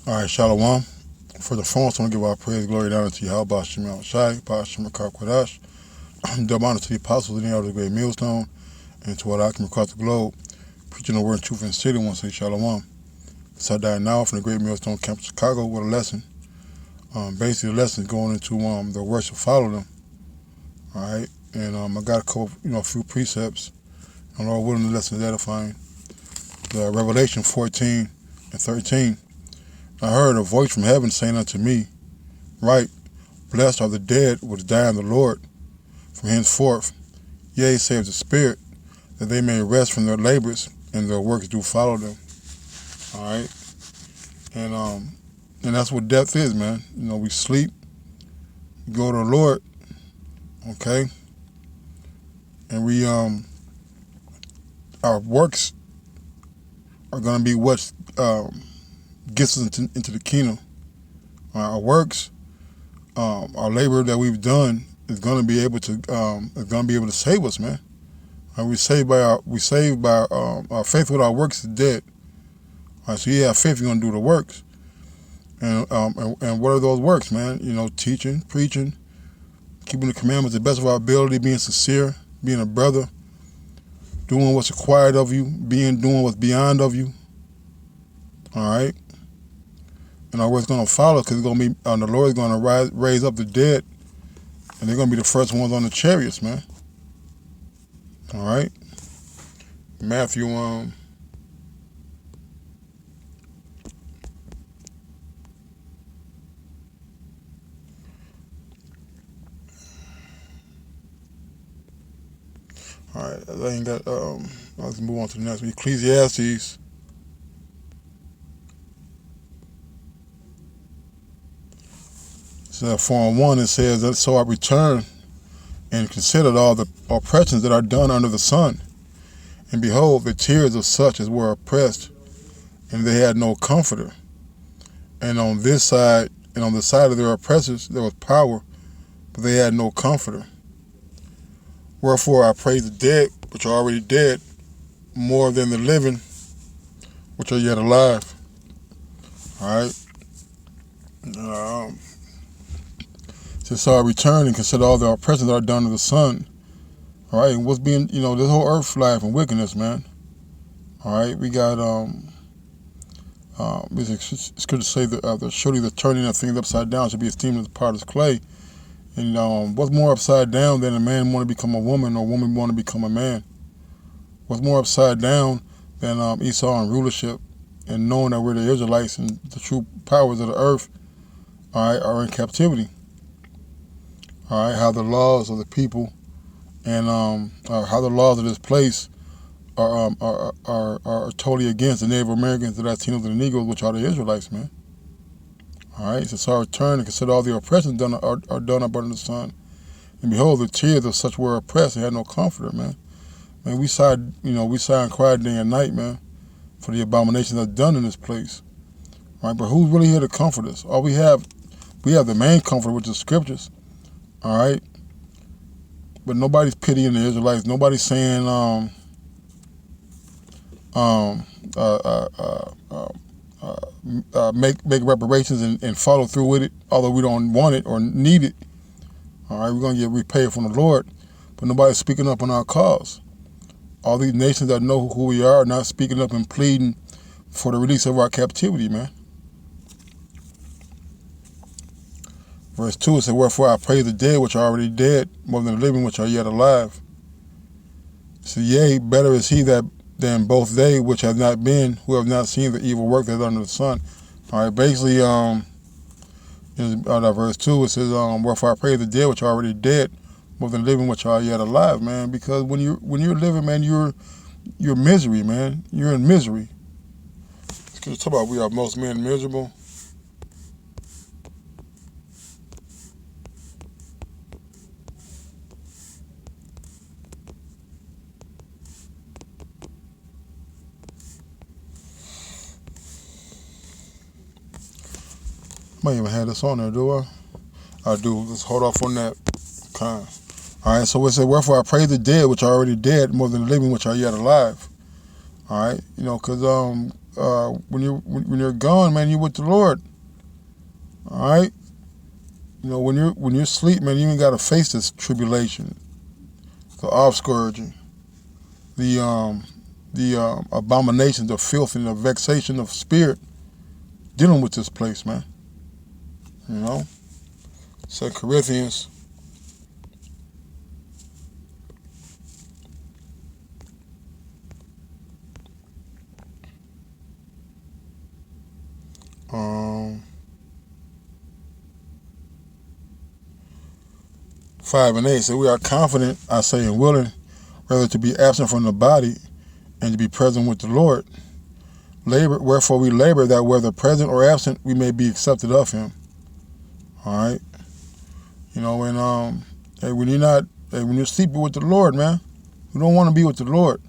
All right, Shalom. For the foremost, I want to give our praise, glory, and honor to Yahweh, Bashim Shai, Bashim Kwadash, double honor to the apostles in the of the great millstone, and to all I can across the globe, preaching the word in truth and city, want to say Shalom. So I died now from the great millstone camp of Chicago with a lesson. Basically, the lesson is going into the worship follow them. All right, and I got a couple, a few precepts. And Lord willing, the lesson is edifying. The Revelation 14 and 13. I heard a voice from heaven saying unto me, Right, blessed are the dead which die in the Lord from henceforth. Yea, saith the Spirit, that they may rest from their labors, and their works do follow them. All right, and that's what death is, man. We sleep, go to the Lord, okay, and we our works are gonna be what gets us into the kingdom. Our works, our labor that we've done is gonna be able to save us, man. We saved by our faith with our works is dead. All right, so you have faith, you're gonna do the works. And what are those works, man? Teaching, preaching, keeping the commandments to the best of our ability, being sincere, being a brother, doing what's required of you, doing what's beyond of you. All right, and our work's gonna follow because it's gonna be the Lord is gonna raise up the dead, and they're gonna be the first ones on the chariots, man. All right, Matthew All right, I ain't got. Let's move on to the next one. Ecclesiastes. So, 4:1, it says that so I returned and considered all the oppressions that are done under the sun, and behold, the tears of such as were oppressed, and they had no comforter. And on this side, and on the side of their oppressors, there was power, but they had no comforter. Wherefore I praise the dead, which are already dead, more than the living, which are yet alive. All right. So I return and consider all the oppressions that are done to the sun. All right. And what's being, this whole earth life and wickedness, man. All right. We got, it's good to say that surely the turning of things upside down should be esteemed as part of clay. And what's more upside down than a man want to become a woman or a woman want to become a man? What's more upside down than Esau and rulership and knowing that we're the Israelites and the true powers of the earth, all right, are in captivity? All right, how the laws of the people and how the laws of this place are totally against the Native Americans, the Latinos, and the Negroes, which are the Israelites, man. All right, so I return and consider all the oppressions are done up under the sun. And behold, the tears of such were oppressed and had no comforter, man. Man, we sigh and cry day and night, man, for the abominations that's done in this place. All right, but who's really here to comfort us? We have the main comfort, which is scriptures. All right, but nobody's pitying the Israelites. Nobody's saying make reparations and follow through with it, although we don't want it or need it. All right, we're going to get repaid from the Lord, but nobody's speaking up on our cause. All these nations that know who we are not speaking up and pleading for the release of our captivity, man. Verse 2, it says, Wherefore I praise the dead which are already dead, more than the living which are yet alive. It says, Yea, better is he than both they which have not been, who have not seen the evil work that is under the sun. All right, basically, in verse 2, it says, Wherefore I praise the dead which are already dead, more than the living which are yet alive, man. Because when you're living, man, you're misery, man. You're in misery. It's going to talk about we are most men miserable. Might even have this on there, do I? I do. Let's hold off on that. All right, so it says, Wherefore I praise the dead which are already dead, more than the living which are yet alive. All right, because when you're gone, man, you're with the Lord. All right. You know, when you're asleep, man, you ain't got to face this tribulation, the offscourging, the abominations, the filth, and the vexation of spirit dealing with this place, man. You know, 2 Corinthians. Um, 5 and 8. So we are confident, I say, and willing, rather to be absent from the body and to be present with the Lord. Wherefore we labor that whether present or absent, we may be accepted of Him. All right. You know, and when you're sleeping with the Lord, man, you don't want to be with the Lord.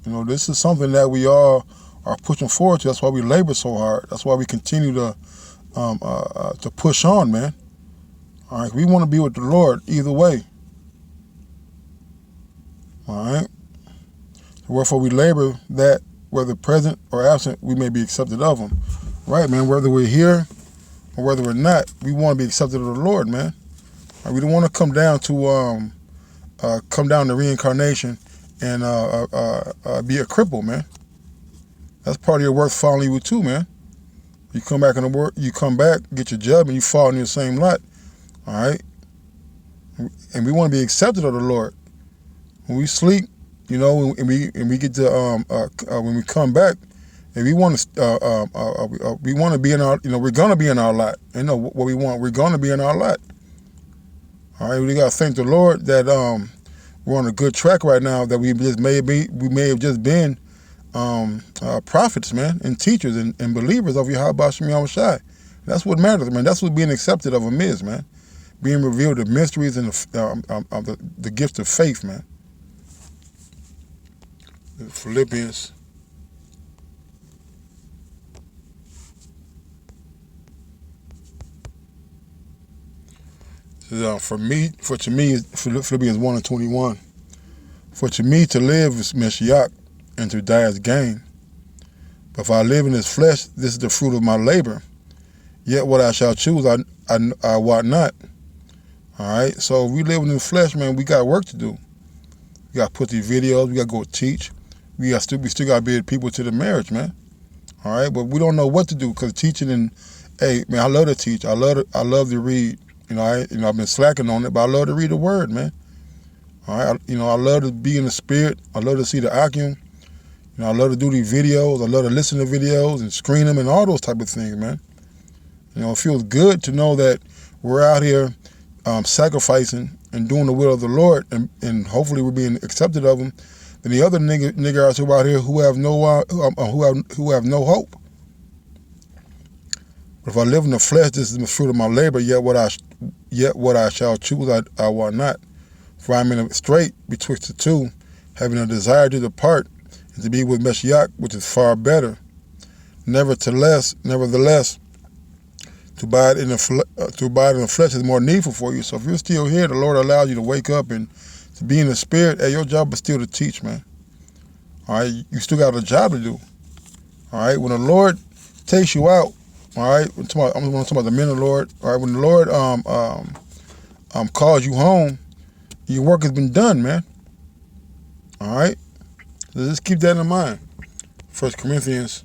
You know, this is something that we all are pushing forward to. That's why we labor so hard. That's why we continue to push on, man. All right, we want to be with the Lord either way. All right. Wherefore we labor that whether present or absent, we may be accepted of Him. Right, man. Whether we're here or whether we're not, we want to be accepted of the Lord, man. Right, we don't want to come down to reincarnation and be a cripple, man. That's part of your worth following you too, man. You come back in the work, you come back, get your job, and you fall in your same lot. All right, and we want to be accepted of the Lord. When we sleep, you know, and we get to when we come back, and we want to be in our, you know, we're gonna be in our lot. You know what we want, we're gonna be in our lot. All right, we gotta thank the Lord that we're on a good track right now. That we may have just been prophets, man, and teachers and believers of Yahweh Shem Yahushai. That's what matters, man. That's what being accepted of Him is, man. Being revealed the mysteries and the gift of faith, man. Philippians. Philippians 1 and 21. For to me to live is Mashiach, and to die is gain. But if I live in this flesh, this is the fruit of my labor. Yet what I shall choose, I wot not. All right, so if we live in the flesh, man, we got work to do. We got to put these videos, we got to go teach. We still got to be people to the marriage, man. All right, but we don't know what to do because teaching and, hey, man, I love to teach. I love to read. You know, I've been slacking on it, but I love to read the word, man. All right, I love to be in the spirit. I love to see the Akim. You know, I love to do these videos. I love to listen to videos and screen them and all those type of things, man. You know, it feels good to know that we're out here sacrificing and doing the will of the Lord, and hopefully we're being accepted of Him. Than the other niggers out here who have no hope. But if I live in the flesh, this is the fruit of my labor. Yet what I shall choose, I will not. For I am in a strait betwixt the two, having a desire to depart and to be with Mashiach, which is far better. Nevertheless, to abide in the flesh is more needful for you. So if you're still here, the Lord allows you to wake up and to be in the spirit. Hey, your job is still to teach, man. All right, you still got a job to do. All right, when the Lord takes you out, all right, I'm talking about the men of the Lord. All right, when the Lord calls you home, your work has been done, man. All right, so just keep that in mind. 1 Corinthians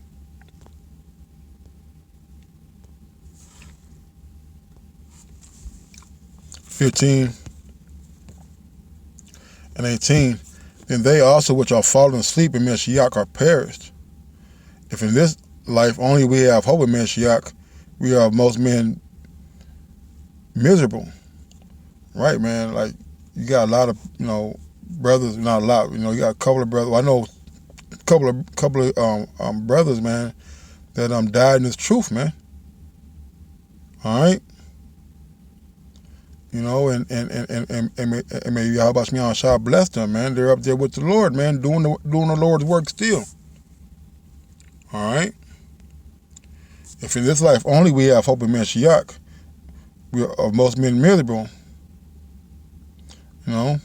15 and 18. Then they also which are fallen asleep in Mashiach are perished. If in this life only we have hope in Mashiach, we are most men miserable. Right, man? Like, you got a lot of, you know, brothers, not a lot, you know, you got a couple of brothers. I know a couple of brothers, man, that died in this truth, man. All right? You know, and may Yahweh Shah bless them, man. They're up there with the Lord, man, doing the Lord's work still. All right? If in this life only we have hope in Mashiach, we are most men miserable. You know,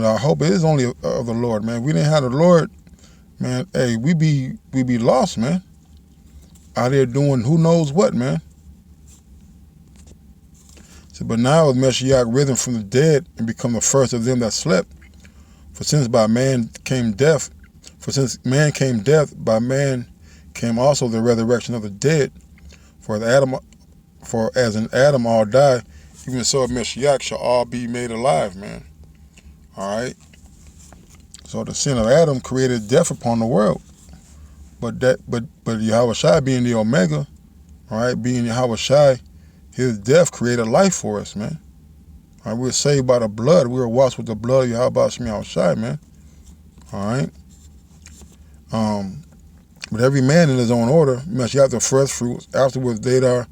our hope is only of the Lord, man. If we didn't have the Lord, man, hey, we be lost, man. Out there doing who knows what, man. So, but now is Mashiach risen from the dead and become the first of them that slept. For since by man came death, for since man came death, by man came also the resurrection of the dead. For as in Adam all die, even so in Mashiach shall all be made alive, man. All right. So the sin of Adam created death upon the world, but Yahweh Shai being the Omega, all right, being Yahweh Shai, his death created life for us, man. All right, we were saved by the blood. We were washed with the blood of Yahweh Shai, man. All right. But every man in his own order, Mashiach the first fruits. Afterwards, they that are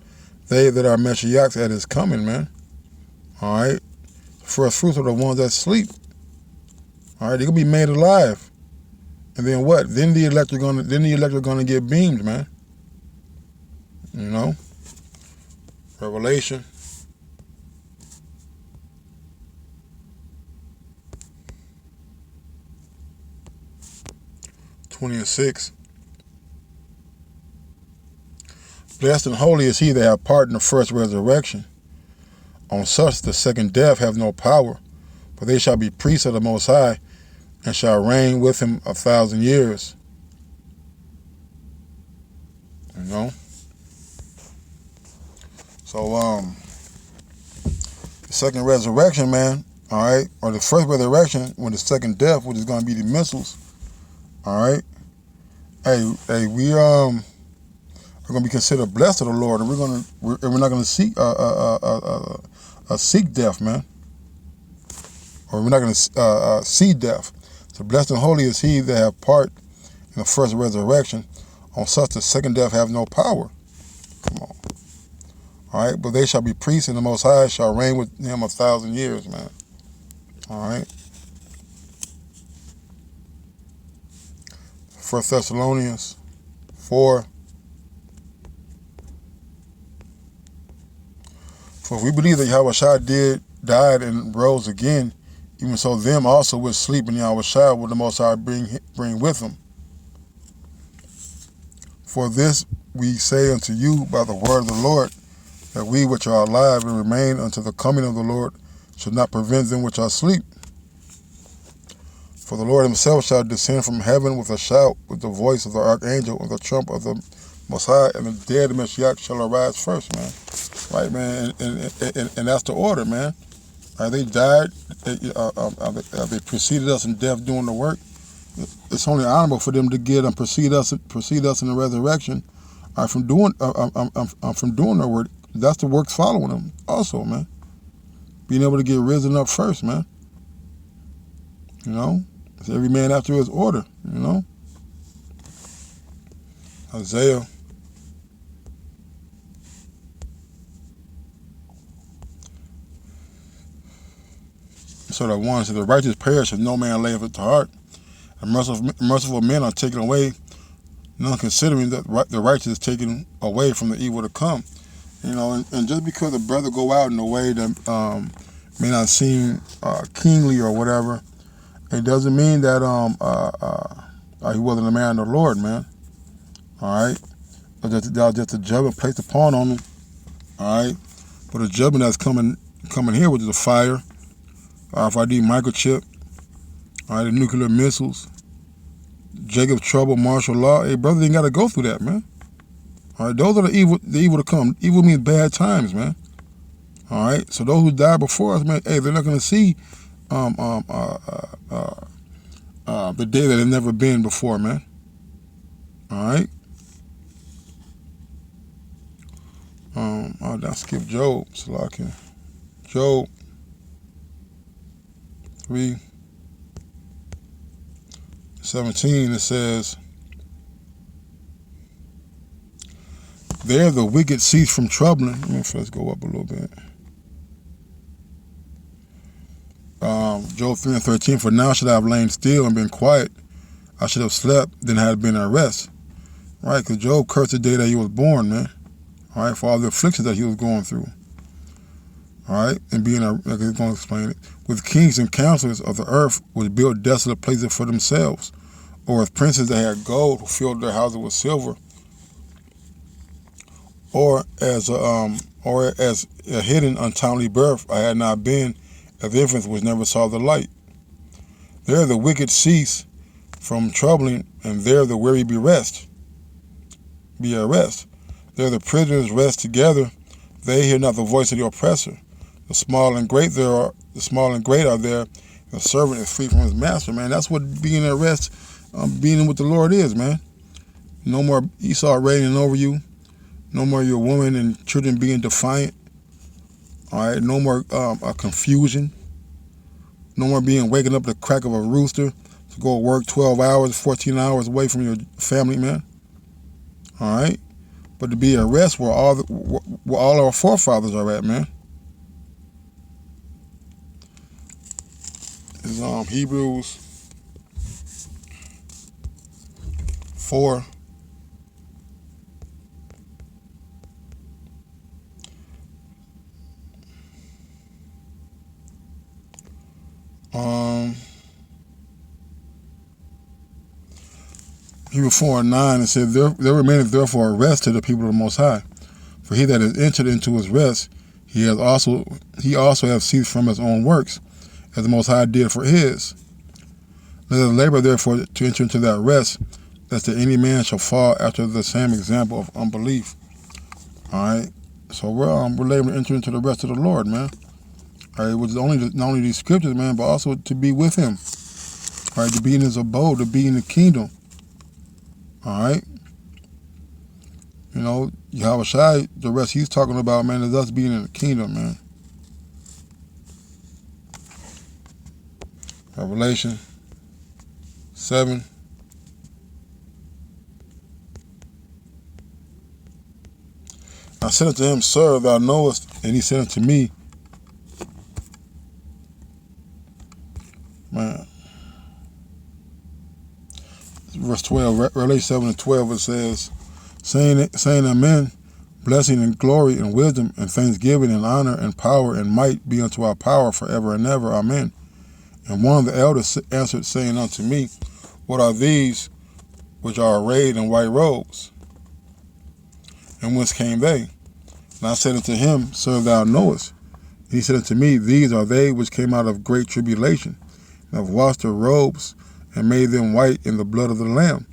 Mashiachs at his coming, man. All right. The first fruits are the ones that sleep. All right, they're gonna be made alive. And then what? Then the elect are gonna get beamed, man. You know? Revelation. (20:6). Blessed and holy is he that hath part in the first resurrection. On such the second death have no power, for they shall be priests of the Most High, and shall reign with him 1,000 years. You know? So, the second resurrection, man, all right, or the first resurrection, when the second death, which is going to be the missiles, all right, hey, we are going to be considered blessed of the Lord, and we're not going to seek seek death, man, or we're not going to see death. So blessed and holy is he that have part in the first resurrection. On such the second death have no power. Come on. All right, but they shall be priests, and the Most High shall reign with him 1,000 years, man. All right. 1 Thessalonians 4. For if we believe that Yahweh Shai died and rose again, even so them also which sleep in Yahweh Shai will the Most High bring with them. For this we say unto you by the word of the Lord, that we which are alive and remain unto the coming of the Lord should not prevent them which are asleep. For the Lord himself shall descend from heaven with a shout, with the voice of the archangel, with the trump of the Most High, and the dead of Mashiach shall arise first, man. Right, man, and that's the order, man. They died. They preceded us in death doing the work. It's only honorable for them to get and precede us in the resurrection. From doing their work. That's the works following them. Also, man, being able to get risen up first, man. You know, it's every man after his order. You know, Isaiah. So that one said, the righteous perish and no man layeth it to heart. And merciful men are taken away, none considering that the righteous is taken away from the evil to come. You know, and just because a brother go out in a way that may not seem kingly or whatever, it doesn't mean that he wasn't a man of the Lord, man. All right? That was just a judgment placed upon him. All right? But a judgment that's coming here, which is a fire, RFID microchip, all right, the nuclear missiles, Jacob's trouble, martial law. Hey, brother, you ain't got to go through that, man. All right, those are the evil to come. Evil means bad times, man. All right, so those who died before us, man, hey, they're not going to see the day that they've never been before, man. All right. I skipped Job. Salakia. Job 3:17, it says, there the wicked cease from troubling. Let me first go up a little bit. Job 3:13, for now should I have lain still and been quiet. I should have slept, then had been at rest. Right, because Job cursed the day that he was born, man. All right, for all the afflictions that he was going through. All right, and being like he's going to explain it, with kings and counselors of the earth would build desolate places for themselves, or as princes that had gold who filled their houses with silver, or as a hidden untimely birth I had not been, as infants which never saw the light. There the wicked cease from troubling, and there the weary be at rest. There the prisoners rest together, they hear not the voice of the oppressor. The small and great are there, the servant is free from his master, man. That's what being at rest, being with the Lord is, man. No more Esau reigning over you. No more your woman and children being defiant. All right, no more confusion. No more waking up the crack of a rooster to go work 12 hours, 14 hours away from your family, man. All right, but to be at rest where all our forefathers are at, man. Is Hebrews 4. Hebrews 4:9, it said, there remaineth therefore a rest to the people of the Most High. For he that is entered into his rest, he also hath ceased from his own works, as the Most High did for his. Let us labor therefore to enter into that rest, lest that any man shall fall after the same example of unbelief. All right, so we're laboring to enter into the rest of the Lord, man. All right, which is not only these scriptures, man, but also to be with him. All right, to be in his abode, to be in the kingdom. All right, you know, Yahweh Shai, the rest he's talking about, man, is us being in the kingdom, man. Revelation 7. I said unto him, Sir, thou knowest, and he said unto me, man. Verse 12, Revelation 7:12, it says, saying Amen, blessing and glory and wisdom and thanksgiving and honor and power and might be unto our power forever and ever. Amen. And one of the elders answered, saying unto me, What are these which are arrayed in white robes? And whence came they? And I said unto him, Sir, thou knowest. And he said unto me, These are they which came out of great tribulation, and have washed their robes, and made them white in the blood of the Lamb.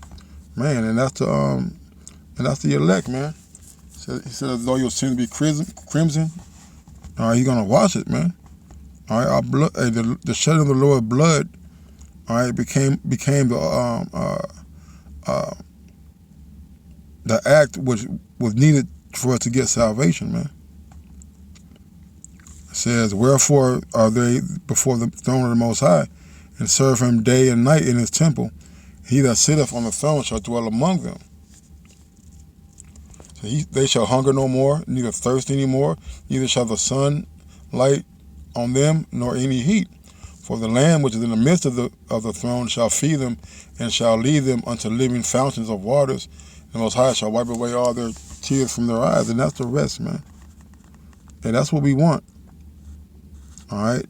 Man, and that's the elect, man. He said, though your sins be crimson, all right, he's gonna wash it, man. All right, our blood, the shedding of the Lord's blood, all right, became the act which was needed for us to get salvation, man. It says, wherefore are they before the throne of the Most High, and serve him day and night in his temple. He that sitteth on the throne shall dwell among them. So they shall hunger no more, neither thirst any more, neither shall the sun light on them, nor any heat. For the Lamb which is in the midst of the throne shall feed them, and shall lead them unto living fountains of waters. The Most High shall wipe away all their tears from their eyes, and that's the rest, man. And that's what we want. All right.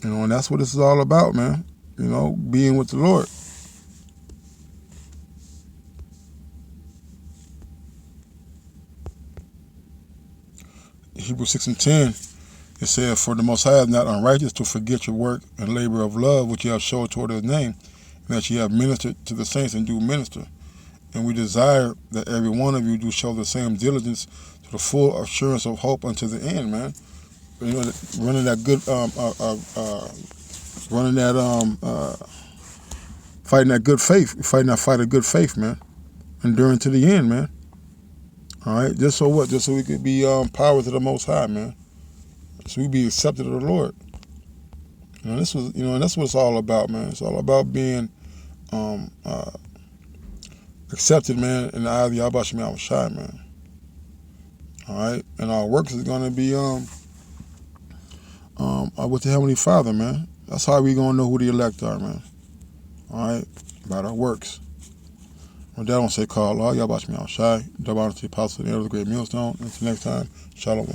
You know, and that's what this is all about, man. You know, being with the Lord. Hebrews 6:10, it says, For the Most High is not unrighteous to forget your work and labor of love which you have showed toward his name, and that ye have ministered to the saints and do minister. And we desire that every one of you do show the same diligence to the full assurance of hope unto the end, man. You know, running that good, fighting that good faith, fighting that fight of good faith, man. Enduring to the end, man. All right, just so what? Just so we could be power to the Most High, man. So we be accepted of the Lord. You know, and that's what it's all about, man. It's all about being accepted, man, in the eyes of Yahweh Shai Shai, man. All right, and our works is gonna be with the Heavenly Father, man. That's how we gonna know who the elect are, man. All right, about our works. With that, I want to say, call Allah, Yahweh Shai Shai, double honor to the apostle, the elder of the great millstone. Until next time, Shalom.